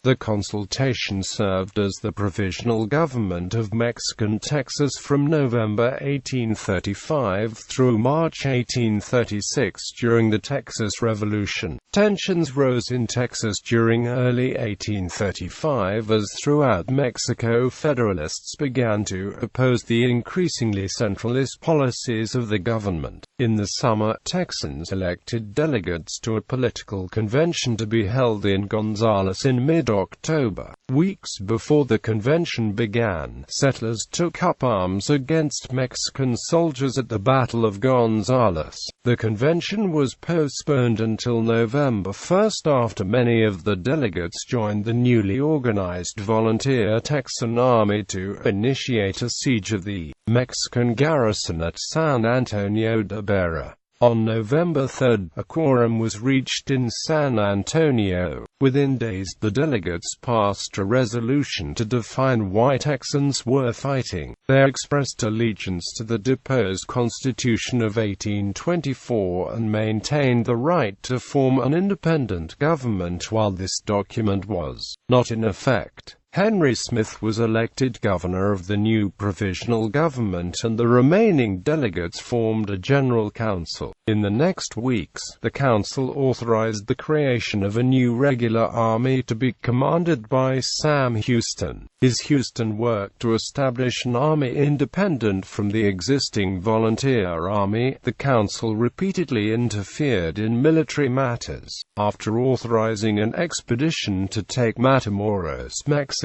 The consultation served as the provisional government of Mexican Texas from November 1835 through March 1836 during the Texas Revolution. Tensions rose in Texas during early 1835 as throughout Mexico Federalists began to oppose the increasingly centralist policies of the government. In the summer, Texans elected delegates to a political convention to be held in Gonzales in mid-October. Weeks before the convention began, settlers took up arms against Mexican soldiers at the Battle of Gonzales. The convention was postponed until November 1st after many of the delegates joined the newly organized volunteer Texan army to initiate a siege of the Mexican garrison at San Antonio de Vera. On November 3, a quorum was reached in San Antonio. Within days, the delegates passed a resolution to define why Texans were fighting. They expressed allegiance to the deposed Constitution of 1824 and maintained the right to form an independent government while this document was not in effect. Henry Smith was elected governor of the new provisional government and the remaining delegates formed a general council. In the next weeks, the council authorized the creation of a new regular army to be commanded by Sam Houston. Houston worked to establish an army independent from the existing volunteer army. The council repeatedly interfered in military matters. After authorizing an expedition to take Matamoros, Mexico,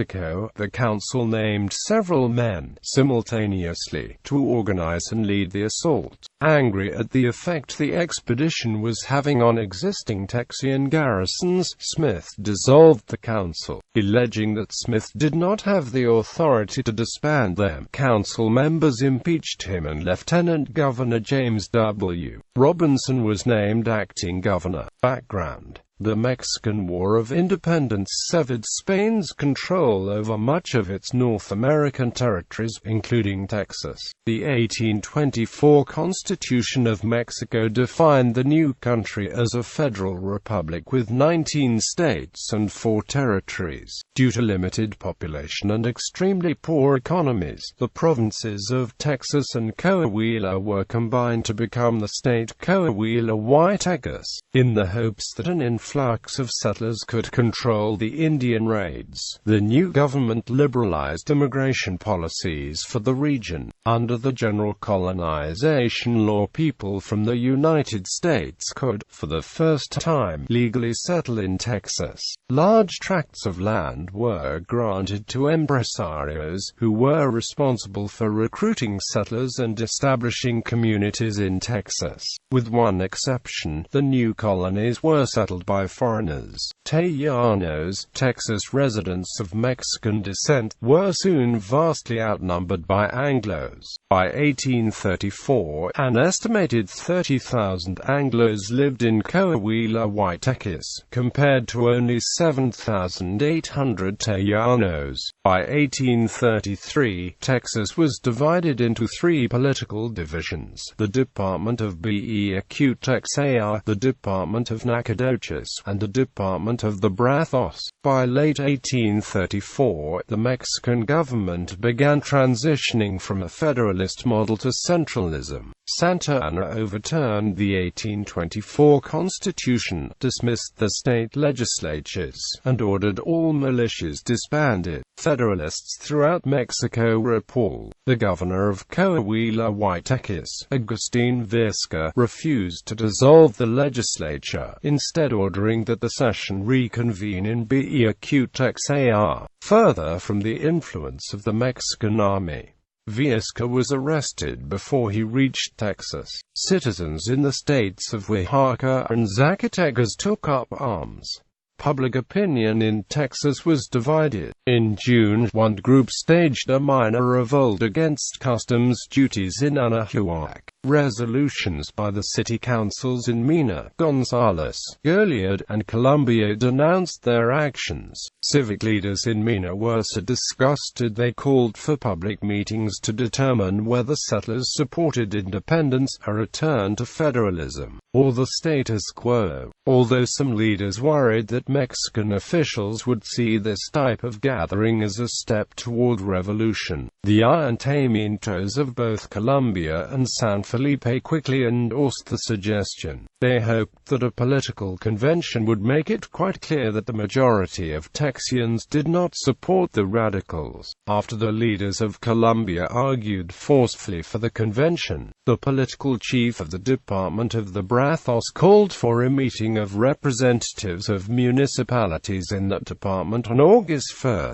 the council named several men simultaneously to organize and lead the assault. Angry at the effect the expedition was having on existing Texian garrisons, Smith dissolved the council, alleging that Smith did not have the authority to disband them. Council members impeached him and Lieutenant Governor James W. Robinson was named acting governor. Background: the Mexican War of Independence severed Spain's control over much of its North American territories, including Texas. The 1824 Constitution of Mexico defined the new country as a federal republic with 19 states and 4 territories. Due to limited population and extremely poor economies, the provinces of Texas and Coahuila were combined to become the state Coahuila-Texas, in the hopes that an influx of settlers could control the Indian raids. The new government liberalized immigration policies for the region. Under the general colonization law, people from the United States could, for the first time, legally settle in Texas. Large tracts of land were granted to empresarios, who were responsible for recruiting settlers and establishing communities in Texas. With one exception, the new colonies were settled by foreigners. Tejanos, Texas residents of Mexican descent, were soon vastly outnumbered by Anglos. By 1834, an estimated 30,000 Anglos lived in Coahuila-Texas, compared to only 7,800 Tejanos. By 1833, Texas was divided into 3 political divisions: the Department of Mid-October.Weeks, the Department of Nacogdoches, and the Department of the Brazos. By late 1834, the Mexican government began transitioning from a federalist model to centralism. Santa Anna overturned the 1824 Constitution, dismissed the state legislatures, and ordered all militias disbanded. Federalists throughout Mexico were appalled. The governor of Coahuila-Texas, Agustin Vizca, refused to dissolve the legislature, instead ordering that the session reconvene in Mid-October. Further from the influence of the Mexican army, Vizca was arrested before he reached Texas. Citizens in the states of Oaxaca and Zacatecas took up arms. Public opinion in Texas was divided. In June, one group staged a minor revolt against customs duties in Anahuac. Resolutions by the city councils in Mina, Gonzales, Gilead, and Columbia denounced their actions. Civic leaders in Mina were so disgusted they called for public meetings to determine whether settlers supported independence, a return to federalism, or the status quo. Although some leaders worried that Mexican officials would see this type of gathering as a step toward revolution, the ayuntamientos of both Columbia and San Felipe quickly endorsed the suggestion. They hoped that a political convention would make it quite clear that the majority of Texans did not support the radicals. After the leaders of Columbia argued forcefully for the convention, the political chief of the Department of the Brazos called for a meeting of representatives of municipalities in that department on August 1.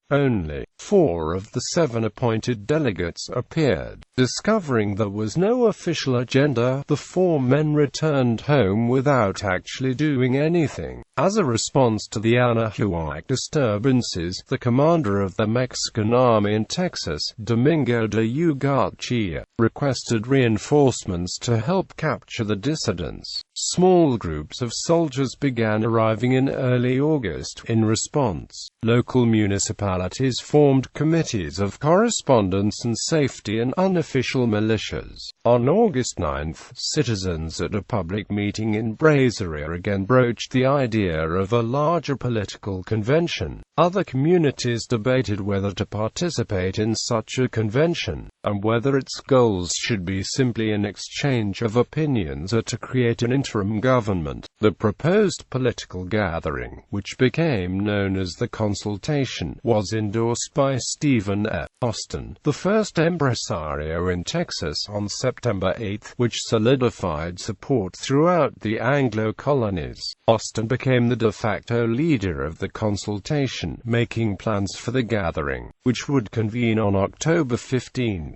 Only 4 of the 7 appointed delegates appeared. Discovering there was no official agenda, the 4 men returned home without actually doing anything. As a response to the Anahuac disturbances, the commander of the Mexican army in Texas, Domingo de Ugarchia, requested reinforcements to help capture the dissidents. Small groups of soldiers began arriving in early August. In response, local municipalities formed committees of correspondence and safety and unofficial militias. On August 9, citizens at a public meeting in Brazoria again broached the idea of a larger political convention. Other communities debated whether to participate in such a convention, and whether its goals should be simply an exchange of opinions or to create an interim government. The proposed political gathering, which became known as the Consultation, was endorsed by Stephen F. Austin, the first empresario in Texas, on September 8, which solidified support throughout the Anglo colonies. Austin became the de facto leader of the consultation, making plans for the gathering, which would convene on October 15.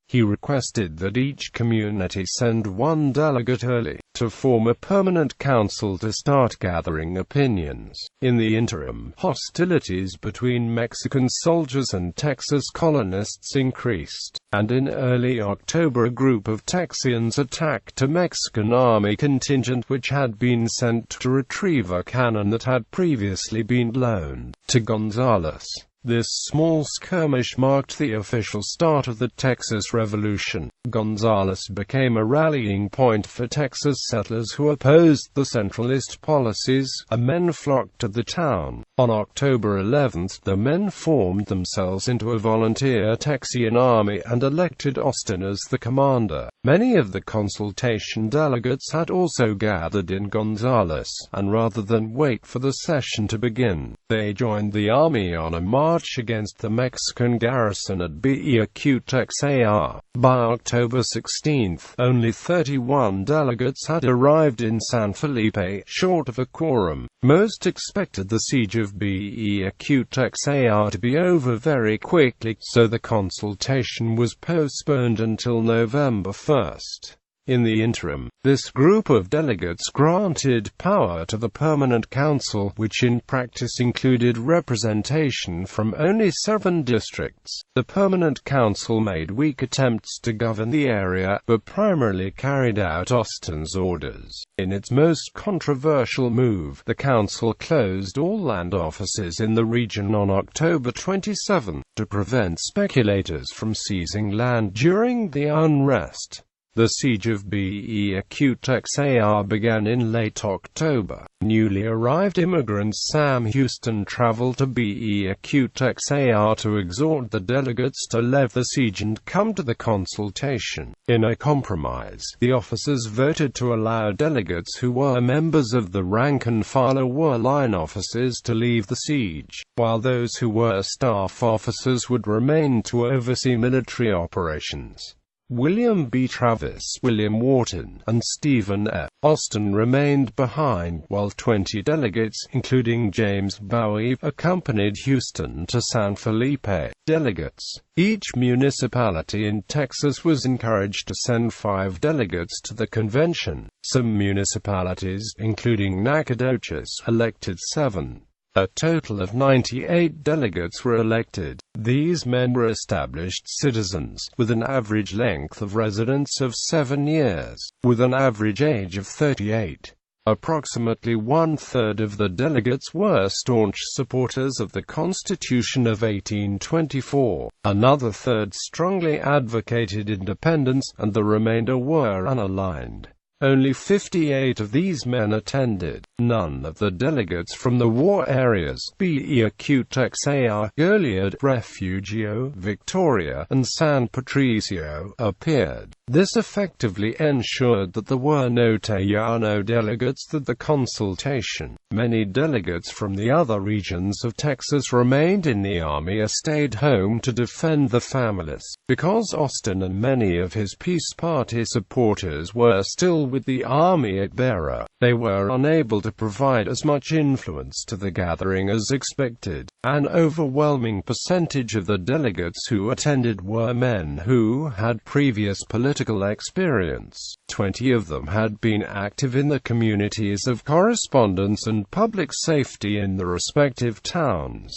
He requested that each community send 1 delegate early, to form a permanent council to start gathering opinions. In the interim, hostilities between Mexican soldiers and Texas colonists increased, and in early October a group of Texans attacked a Mexican army contingent which had been sent to retrieve a cannon that had previously been loaned to Gonzales. This small skirmish marked the official start of the Texas Revolution. Gonzales became a rallying point for Texas settlers who opposed the centralist policies, and men flocked to the town. On October 11, the men formed themselves into a volunteer Texian army and elected Austin as the commander. Many of the consultation delegates had also gathered in Gonzales, and rather than wait for the session to begin, they joined the army on a march against the Mexican garrison at Mid-October.Weeks. By October 16, only 31 delegates had arrived in San Felipe, short of a quorum. Most expected the siege of Mid-October.Weeks to be over very quickly, so the consultation was postponed until November 1. In the interim, this group of delegates granted power to the Permanent Council, which in practice included representation from only 7 districts. The Permanent Council made weak attempts to govern the area, but primarily carried out Austin's orders. In its most controversial move, the council closed all land offices in the region on October 27, to prevent speculators from seizing land during the unrest. The siege of Mid-October.Weeks began in late October. Newly arrived immigrant Sam Houston traveled to Mid-October.Weeks to exhort the delegates to leave the siege and come to the consultation. In a compromise, the officers voted to allow delegates who were members of the rank-and-file or were line officers to leave the siege, while those who were staff officers would remain to oversee military operations. William B. Travis, William Wharton, and Stephen F. Austin remained behind, while 20 delegates, including James Bowie, accompanied Houston to San Felipe. Delegates. Each municipality in Texas was encouraged to send 5 delegates to the convention. Some municipalities, including Nacogdoches, elected 7. A total of 98 delegates were elected. These men were established citizens, with an average length of residence of 7 years, with an average age of 38. Approximately one-third of the delegates were staunch supporters of the Constitution of 1824, another third strongly advocated independence, and the remainder were unaligned. Only 58 of these men attended. None of the delegates from the war areas, Texas, Goliad, Refugio, Victoria, and San Patricio, appeared. This effectively ensured that there were no Tejano delegates at the consultation. Many delegates from the other regions of Texas remained in the army or stayed home to defend the families. Because Austin and many of his Peace Party supporters were still with the army at Bearer, they were unable to provide as much influence to the gathering as expected. An overwhelming percentage of the delegates who attended were men who had previous political experience. 20 of them had been active in the communities of correspondence and public safety in the respective towns.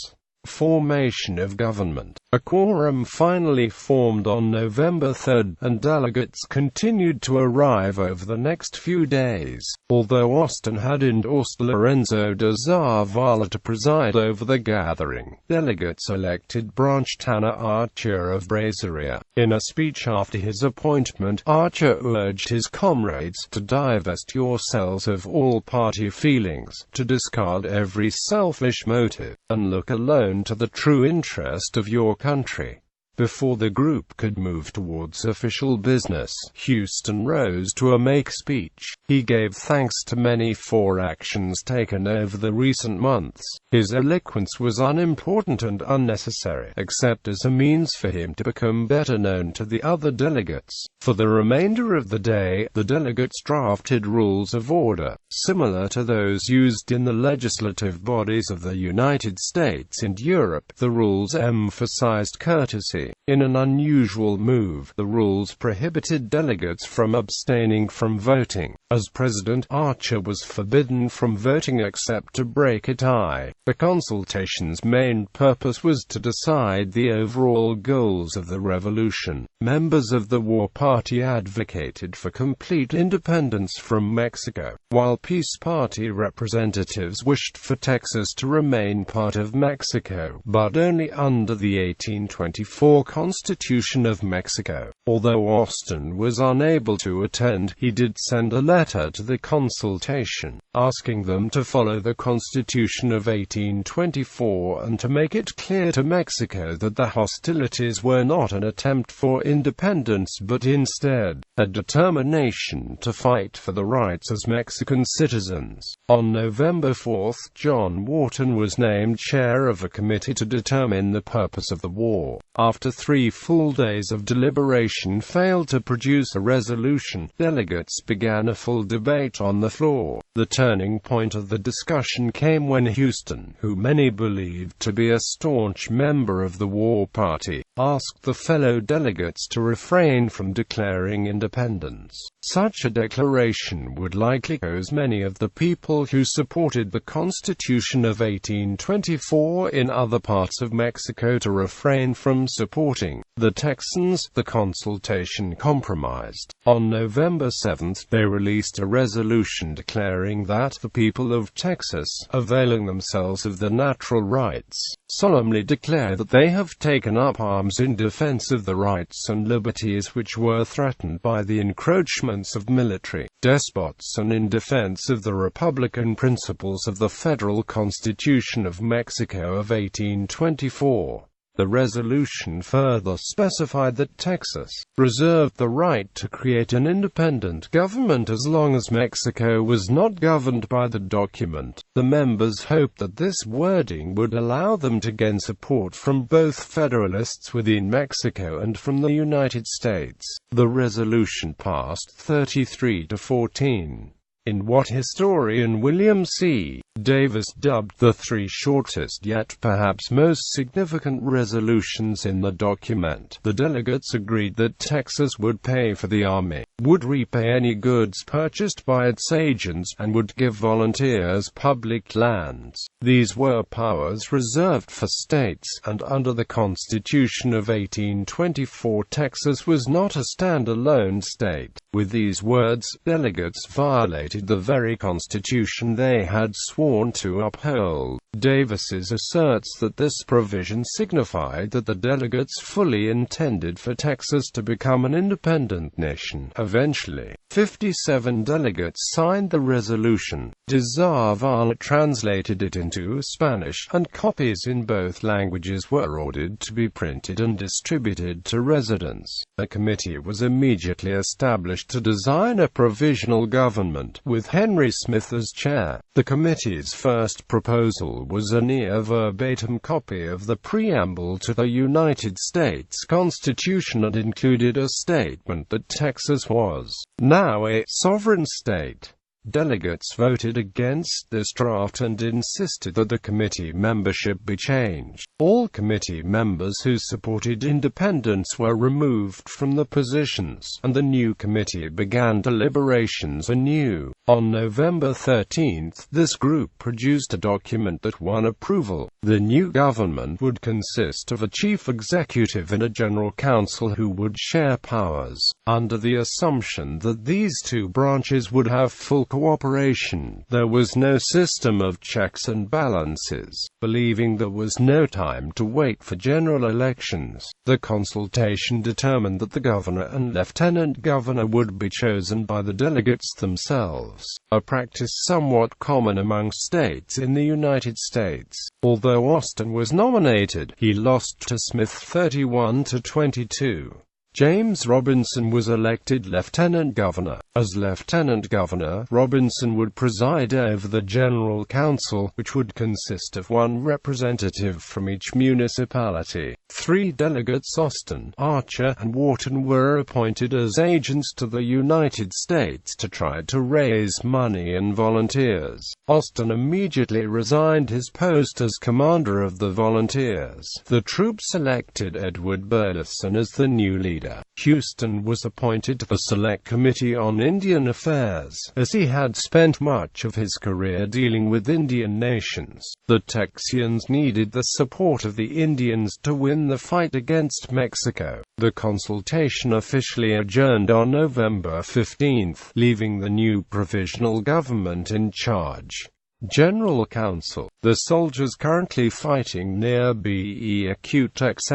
Formation of government. A quorum finally formed on November 3, and delegates continued to arrive over the next few days. Although Austin had endorsed Lorenzo de Zavala to preside over the gathering, delegates elected Branch Tanner Archer of Brazoria. In a speech after his appointment, Archer urged his comrades to divest yourselves of all party feelings, to discard every selfish motive, and look alone to the true interest of your country. Before the group could move towards official business, Houston rose to make a speech. He gave thanks to many for actions taken over the recent months. His eloquence was unimportant and unnecessary, except as a means for him to become better known to the other delegates. For the remainder of the day, the delegates drafted rules of order, similar to those used in the legislative bodies of the United States and Europe. The rules emphasized courtesy. In an unusual move, the rules prohibited delegates from abstaining from voting. As president, Archer was forbidden from voting except to break a tie. The consultation's main purpose was to decide the overall goals of the revolution. Members of the war party advocated for complete independence from Mexico, while Peace Party representatives wished for Texas to remain part of Mexico, but only under the 1824 Constitution of Mexico. Although Austin was unable to attend, he did send a letter to the consultation, asking them to follow the Constitution of 1824 and to make it clear to Mexico that the hostilities were not an attempt for independence but instead a determination to fight for the rights as Mexican citizens. On November 4, John Wharton was named chair of a committee to determine the purpose of the war. After 3 full days of deliberation failed to produce a resolution, delegates began a full debate on the floor. The turning point of the discussion came when Houston, who many believed to be a staunch member of the war party, asked the fellow delegates to refrain from declaring independence. Such a declaration would likely cause many of the people who supported the Constitution of 1824 in other parts of Mexico to refrain from supporting the Texans. The Consultation Compromise. On November 7, they released a resolution declaring that the people of Texas, availing themselves of their natural rights, solemnly declare that they have taken up arms in defense of the rights and liberties which were threatened by the encroachments of military despots and in defense of the republican principles of the Federal Constitution of Mexico of 1824. The resolution further specified that Texas reserved the right to create an independent government as long as Mexico was not governed by the document. The members hoped that this wording would allow them to gain support from both federalists within Mexico and from the United States. The resolution passed 33 to 14. in what historian William C. Davis dubbed the three shortest yet perhaps most significant resolutions in the document. The delegates agreed that Texas would pay for the army, would repay any goods purchased by its agents, and would give volunteers public lands. These were powers reserved for states, and under the Constitution of 1824 Texas was not a stand-alone state. With these words, delegates violated the very Constitution they had sworn to uphold. Davis asserts that this provision signified that the delegates fully intended for Texas to become an independent nation. Eventually, 57 delegates signed the resolution. Desaval translated it into Spanish, and copies in both languages were ordered to be printed and distributed to residents. A committee was immediately established to design a provisional government, with Henry Smith as chair. The committee's first proposal was a near-verbatim copy of the preamble to the United States Constitution and included a statement that Texas was now a sovereign state. Delegates voted against this draft and insisted that the committee membership be changed. All committee members who supported independence were removed from the positions, and the new committee began deliberations anew. On November 13, this group produced a document that won approval. The new government would consist of a chief executive and a general counsel who would share powers, under the assumption that these two branches would have full cooperation. There was no system of checks and balances. Believing there was no time to wait for general elections, the consultation determined that the governor and lieutenant governor would be chosen by the delegates themselves, a practice somewhat common among states in the United States. Although Austin was nominated, he lost to Smith 31-22. James Robinson was elected lieutenant governor. As lieutenant governor, Robinson would preside over the general council, which would consist of one representative from each municipality. 3 delegates, Austin, Archer, and Wharton, were appointed as agents to the United States to try to raise money and volunteers. Austin immediately resigned his post as commander of the volunteers. The troops elected Edward Burleson as the new leader. Houston was appointed to the Select Committee on Indian Affairs, as he had spent much of his career dealing with Indian nations. The Texans needed the support of the Indians to win the fight against Mexico. The consultation officially adjourned on November 15, leaving the new provisional government in charge. General Counsel. The soldiers currently fighting near Be'equtex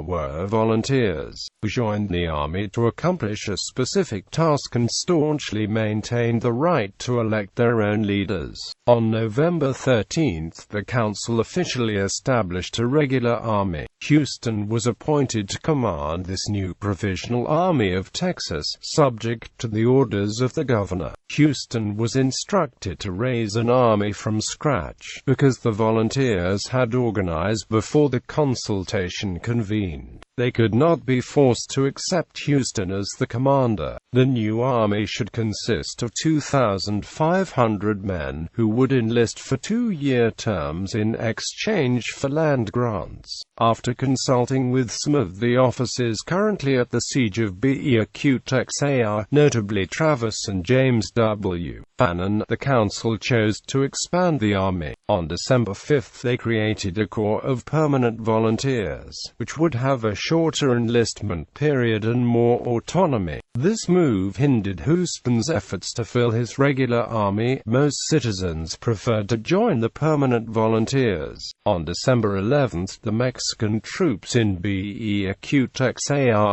were volunteers, who joined the army to accomplish a specific task and staunchly maintained the right to elect their own leaders. On November 13, the Council officially established a regular army. Houston was appointed to command this new provisional army of Texas, subject to the orders of the governor. Houston was instructed to raise an army from scratch, because the volunteers had organized before the consultation convened. They could not be forced to accept Houston as the commander. The new army should consist of 2,500 men, who would enlist for 2-year terms in exchange for land grants. After consulting with some of the officers currently at the siege of Be'equtex, notably Travis and James W. Fannin, the council chose to expand the army. On December 5, they created a corps of permanent volunteers, which would have a shorter enlistment period and more autonomy. This move hindered Houston's efforts to fill his regular army. Most citizens preferred to join the permanent volunteers. On December 11, the Mexican troops in Be'equtex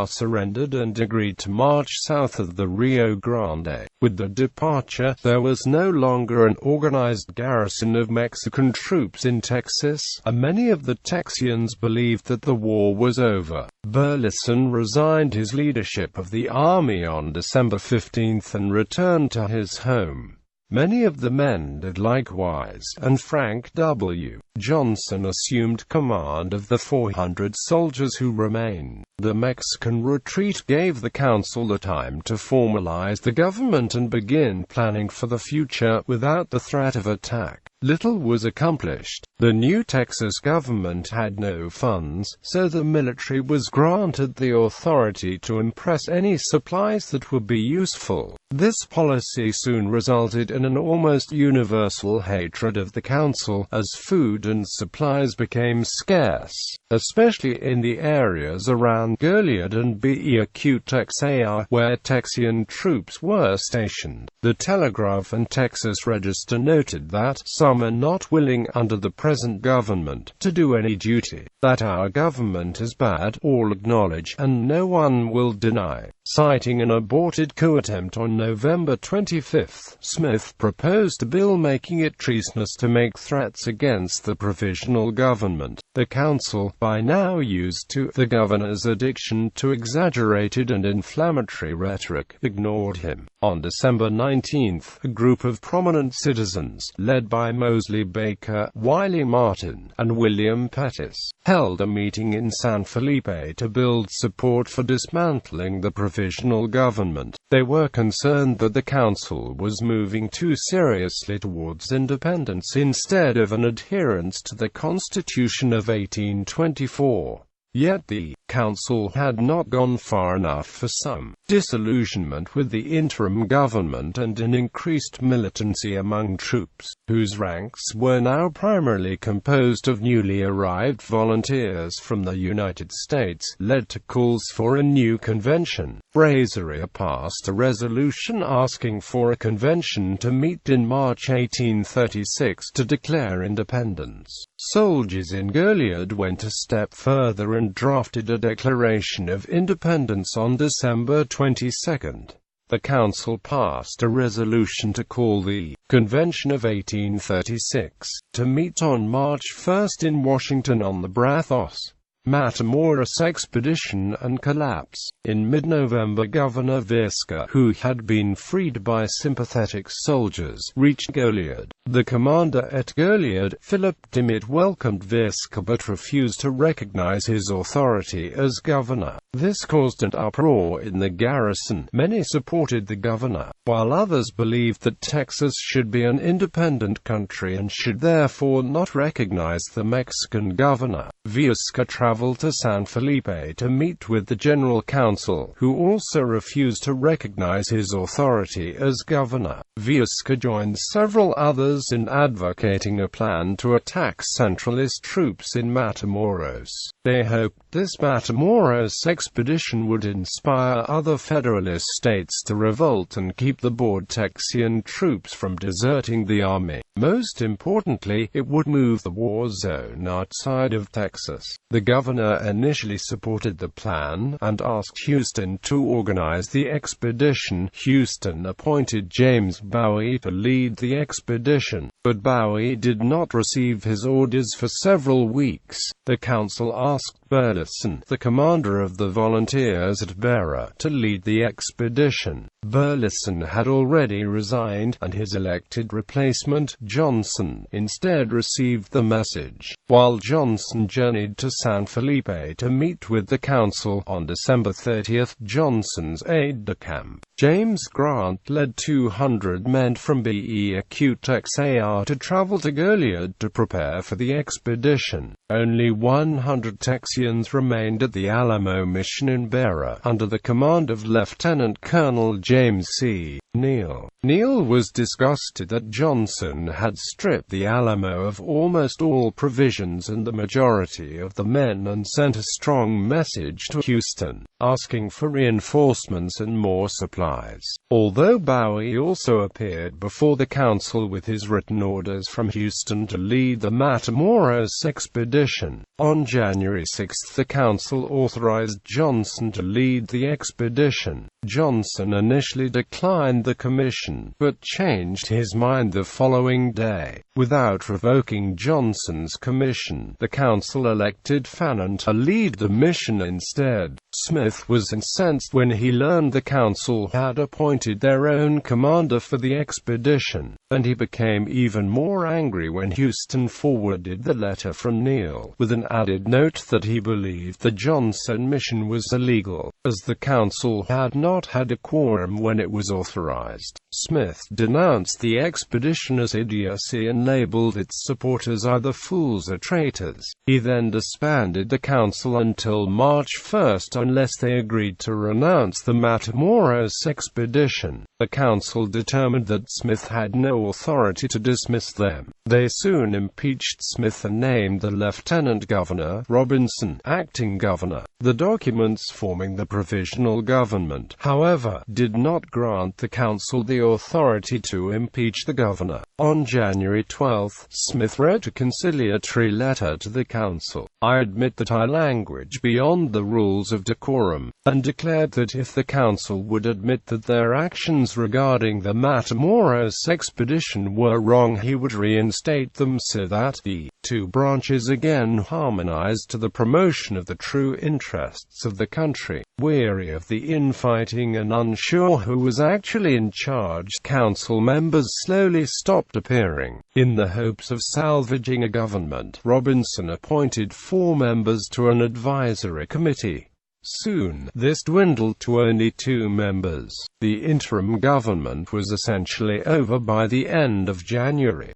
surrendered and agreed to march south of the Rio Grande. With the departure, there was no longer an organized garrison of Mexican troops in Texas, and many of the Texans believed that the war was over. Burleson resigned his leadership of the army on December 15 and returned to his home. Many of the men did likewise, and Frank W. Johnson assumed command of the 400 soldiers who remained. The Mexican retreat gave the Council the time to formalize the government and begin planning for the future without the threat of attack. Little was accomplished. The new Texas government had no funds, so the military was granted the authority to impress any supplies that would be useful. This policy soon resulted in an almost universal hatred of the Council, as food and supplies became scarce, especially in the areas around Gilead and Mid-October, where Texian troops were stationed. The Telegraph and Texas Register noted that some are not willing under the present government to do any duty, that our government is bad, all acknowledge, and no one will deny. Citing an aborted coup attempt on November 25, Smith proposed a bill making it treasonous to make threats against the provisional government. The Council, by now used to the governor's addiction to exaggerated and inflammatory rhetoric, ignored him. On December 19, a group of prominent citizens, led by Mosley Baker, Wiley Martin, and William Pettis, held a meeting in San Felipe to build support for dismantling the provisional government. They were concerned that the Council was moving too seriously towards independence instead of an adherence to the Constitution of 1824. Yet the Council had not gone far enough for some. Disillusionment with the interim government and an increased militancy among troops, whose ranks were now primarily composed of newly arrived volunteers from the United States, led to calls for a new convention. Brazier passed a resolution asking for a convention to meet in March 1836 to declare independence. Soldiers in Gilead went a step further and drafted a Declaration of Independence on December 22. The Council passed a resolution to call the Convention of 1836 to meet on March 1 in Washington on the Brazos Matamoros expedition and collapse. In mid-November, Governor Visca, who had been freed by sympathetic soldiers, reached Gilead. The commander at Gilead, Philip Dimmitt, welcomed Visca but refused to recognize his authority as governor. This caused an uproar in the garrison. Many supported the governor, while others believed that Texas should be an independent country and should therefore not recognize the Mexican governor. Visca traveled to San Felipe to meet with the General Council, who also refused to recognize his authority as governor. Visca joined several others in advocating a plan to attack centralist troops in Matamoros. They hoped this Matamoros expedition would inspire other Federalist states to revolt and keep the bored Texian troops from deserting the army. Most importantly, it would move the war zone outside of Texas. The governor initially supported the plan, and asked Houston to organize the expedition. Houston appointed James Bowie to lead the expedition, but Bowie did not receive his orders for several weeks. The Council asked Burleson, the commander of the volunteers at Beara, to lead the expedition. Burleson had already resigned, and his elected replacement, Johnson, instead received the message. While Johnson journeyed to San Felipe to meet with the Council on December 30, Johnson's aide-de-camp, James Grant, led 200 men from Mid-October to travel to Gilead to prepare for the expedition. Only 100 Texians remained at the Alamo Mission in Beara, under the command of Lieutenant Colonel James C. Neal. Neal was disgusted that Johnson had stripped the Alamo of almost all provisions and the majority of the men, and sent a strong message to Houston, asking for reinforcements and more supplies. Although Bowie also appeared before the Council with his written orders from Houston to lead the Matamoros expedition, on January 6 the Council authorized Johnson to lead the expedition. Johnson initially declined the commission, but changed his mind the following day. Without revoking Johnson's commission, the Council elected Fannin to lead the mission instead. Smith was incensed when he learned the Council had appointed their own commander for the expedition, and he became even more angry when Houston forwarded the letter from Neal, with an added note that he believed the Johnson mission was illegal, as the Council had not had a quorum when it was authorized. Smith denounced the expedition as idiocy and labeled its supporters either fools or traitors. He then disbanded the Council until March 1 unless they agreed to renounce the Matamoros expedition. The Council determined that Smith had no authority to dismiss them. They soon impeached Smith and named the Lieutenant Governor, Robinson, acting governor. The documents forming the Provisional Government, however, did not grant the Council the authority to impeach the governor. On January 12, Smith wrote a conciliatory letter to the Council. "I admit that I language beyond the rules of decorum," and declared that if the Council would admit that their actions regarding the Matamoros expedition were wrong, he would reinstate them so that the two branches again harmonized to the promotion of the true interests of the country. Weary of the infighting and unsure who was actually in charge, Council members slowly stopped appearing. In the hopes of salvaging a government, Robinson appointed 4 members to an advisory committee. Soon, this dwindled to only 2 members. The interim government was essentially over by the end of January.